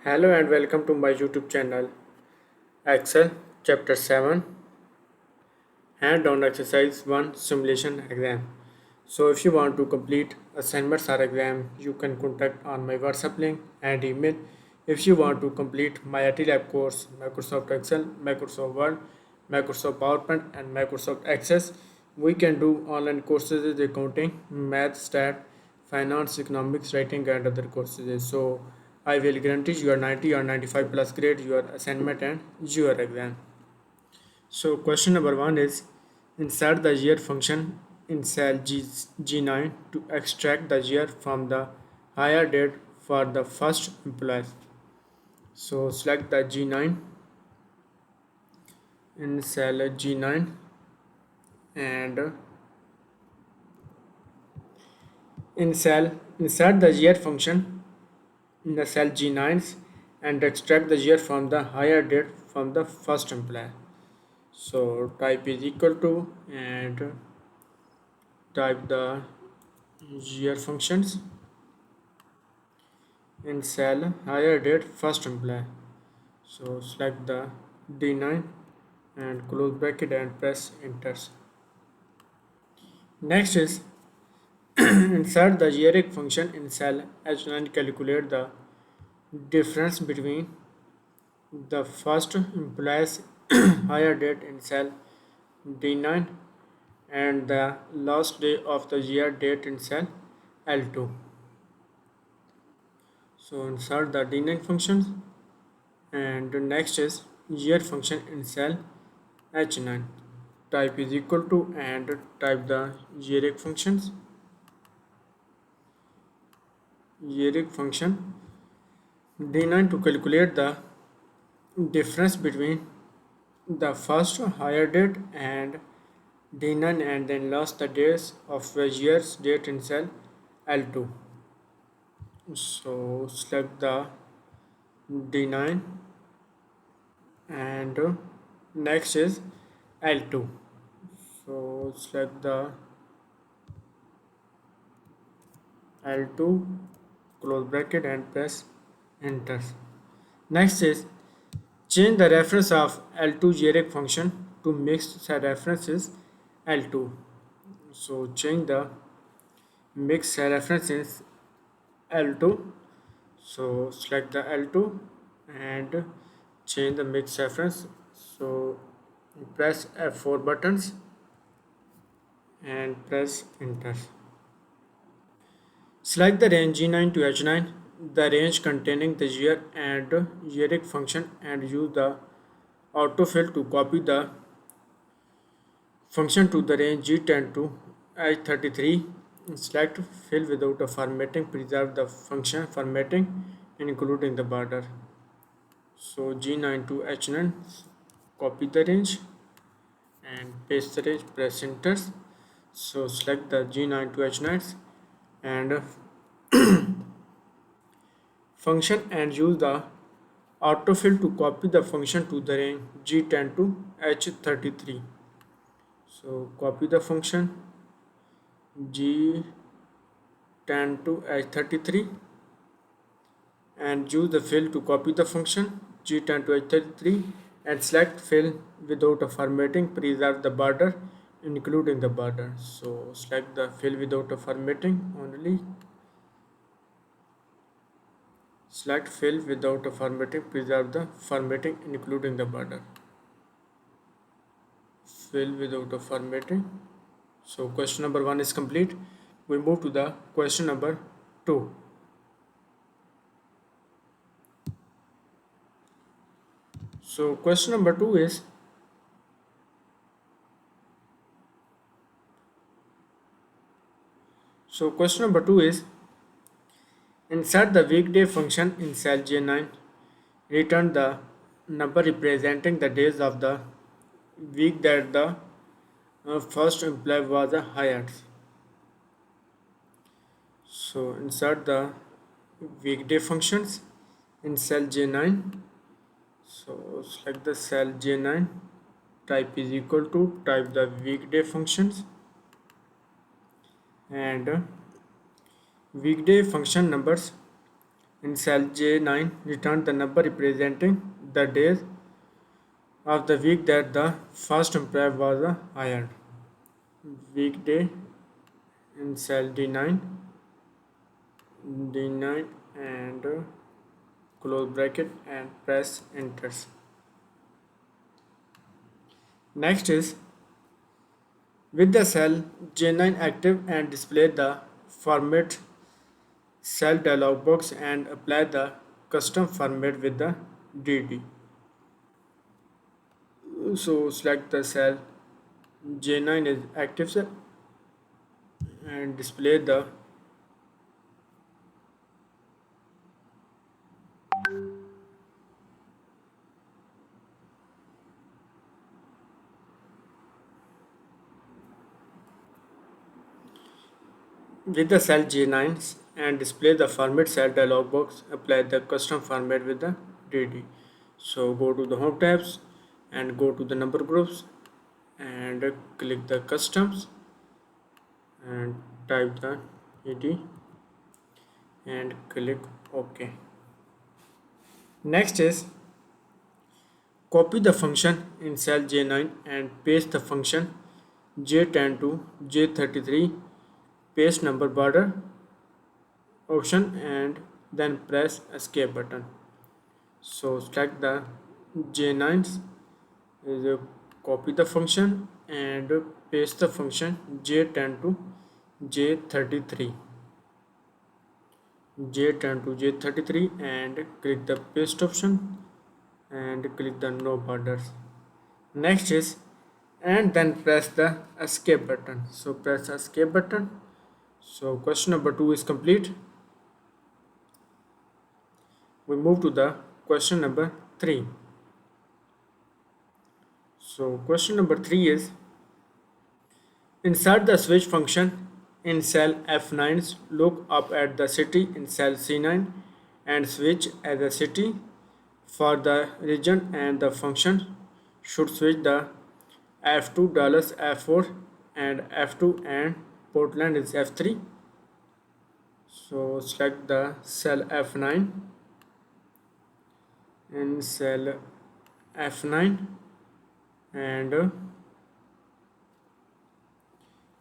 Hello and welcome to my YouTube channel Excel Chapter 7 Hand-on Exercise 1 Simulation Exam. So if you want to complete assignments or exam, you can contact on my WhatsApp link and email. If you want to complete my MylTLab course, Microsoft Excel, Microsoft Word, Microsoft PowerPoint and Microsoft Access, we can do online courses in accounting, math, stat, finance, economics, writing and other courses. So I will guarantee your 90 or 95 plus grade, your assignment and your exam. So question number 1 is insert the year function in cell G9 to extract the year from the hire date for the first employee. So select the G9 in cell G9 and in cell insert the year function in the cell G9 and extract the year from the hire date from the first employee. So type is equal to and type the year functions in cell hire date first employee. So select the D9 and close bracket and press enter. Next is insert the yearic function in cell H9, calculate the difference between the first employee's hire date in cell D9 and the last day of the year date in cell L2. So insert the D9 function and the next is year function in cell H9. Type is equal to and type the yearic functions. Yearic function D9 to calculate the difference between the first hire date and D9 and then last the days of the year's date in cell L2. So select the D9 and next is L2. So select the L2, close bracket and press enter. Next is change the reference of L2 yearic function to mixed cell references L2. So change the mixed cell references L2. So select the L2 and change the mix reference. So press F4 buttons and press enter. Select the range G9 to H9, the range containing the year and yearic function, and use the autofill to copy the function to the range G10 to H33. Select fill without a formatting, preserve the function formatting including the border. So G9 to H9, copy the range and paste the range, press enter. So select the G9 to H9 and function and use the autofill to copy the function to the range G10 to H33. So copy the function G10 to H33 and use the fill to copy the function G10 to H33 and select fill without a formatting, preserve the border including the border. So select the fill without a formatting only. Select fill without a formatting, preserve the formatting including the border. Fill without a formatting. So question number 1 is complete. We move to the question number 2. So question number 2 is insert the weekday function in cell J9. Return the number representing the days of the week that the first employee was hired. So insert the weekday functions in cell J9. So select the cell J9, type is equal to, type the weekday functions and weekday function numbers In cell J9, return the number representing the days of the week that the first employee was hired. Weekday in cell D9 and close bracket and press enter. Next is with the cell J9 active and display the format cell dialog box and apply the custom format with the DD. So select the cell J9 is active cell and display the with the cell J9 and display the format cell dialog box. Apply the custom format with the DD. So go to the home tabs and go to the number groups and click the customs and type the ED and click OK. Next is copy the function in cell J9 and paste the function J10 to J33 paste number border option and then press escape button. So select the J9s is copy the function and paste the function J10 to J33 J10 to J33 and click the paste option and click the no borders. Next is and then press the escape button. So press escape button. So question number 2 is complete. We move to the question number 3. So question number 3 is insert the switch function in cell F9. Look up at the city in cell C9 and switch as a city for the region and the function should switch the F2 F4 and F2 and Portland is F3. So select the cell F9 in cell F9 and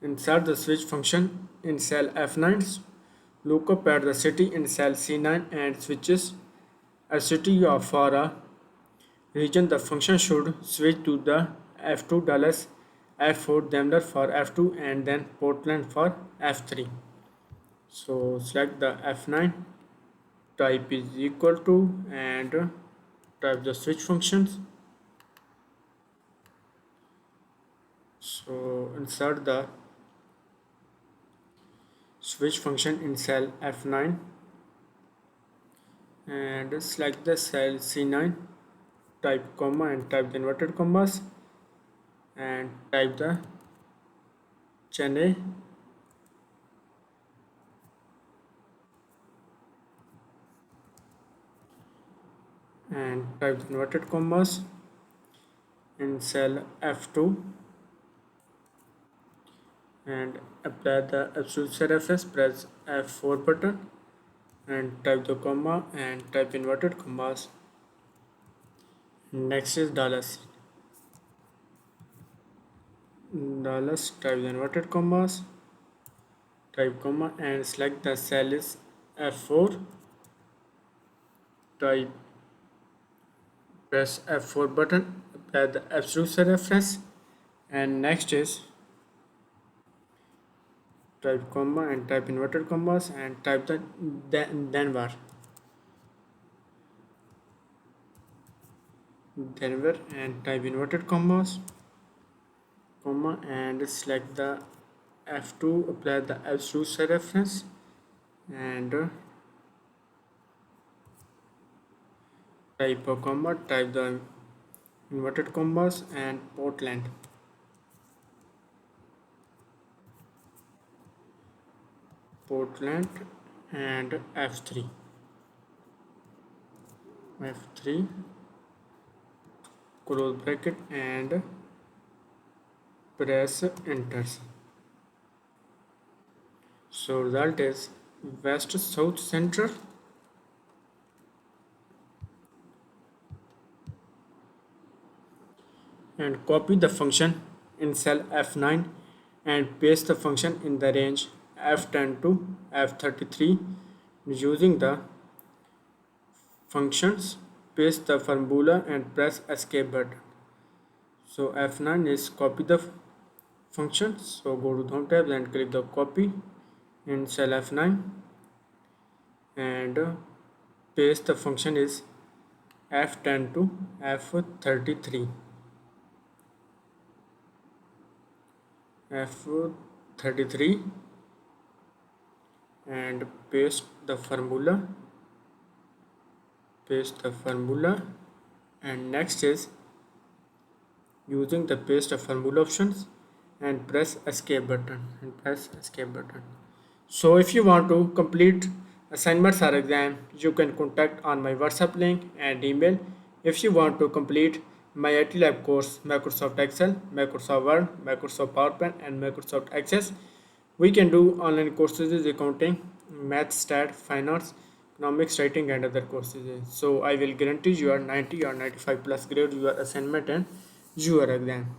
insert the switch function in cell F9. Look up at the city in cell C9 and switches a city of for a region. The function should switch to the F2 F4 Daimler for F2 and then Portland for F3. So select the F9 type is equal to and type the switch functions. So insert the switch function in cell F9 and select the cell C9, type comma and type the inverted commas and type the Chennai and type the inverted commas in cell F2 and apply the absolute reference. Press F4 button and type the comma and type inverted commas. Next is dollars, type the inverted commas, type comma and select the cell is F4, type press F4 button, apply the absolute reference and next is type comma and type inverted commas and type the Denver and type inverted commas comma and select the F2, apply the absolute reference and type a comma, type the inverted commas and Portland and F3 close bracket and press enter. So result is west south central and copy the function in cell F9 and paste the function in the range F10 to F33 using the functions. Paste the formula and press escape button. So F9 is copy the functions, so go to home tab and click the copy in cell F9 and paste the function is F10 to F33. F33 and paste the formula, and next is using the paste of formula options and press escape button So if you want to complete assignments or exam, you can contact on my WhatsApp link and email. If you want to complete my MylTLab course, Microsoft Excel, Microsoft Word, Microsoft PowerPoint and Microsoft Access, we can do online courses, accounting, math, stat, finance, economics, writing and other courses. So I will guarantee you are 90 or 95 plus grade your assignment and your exam.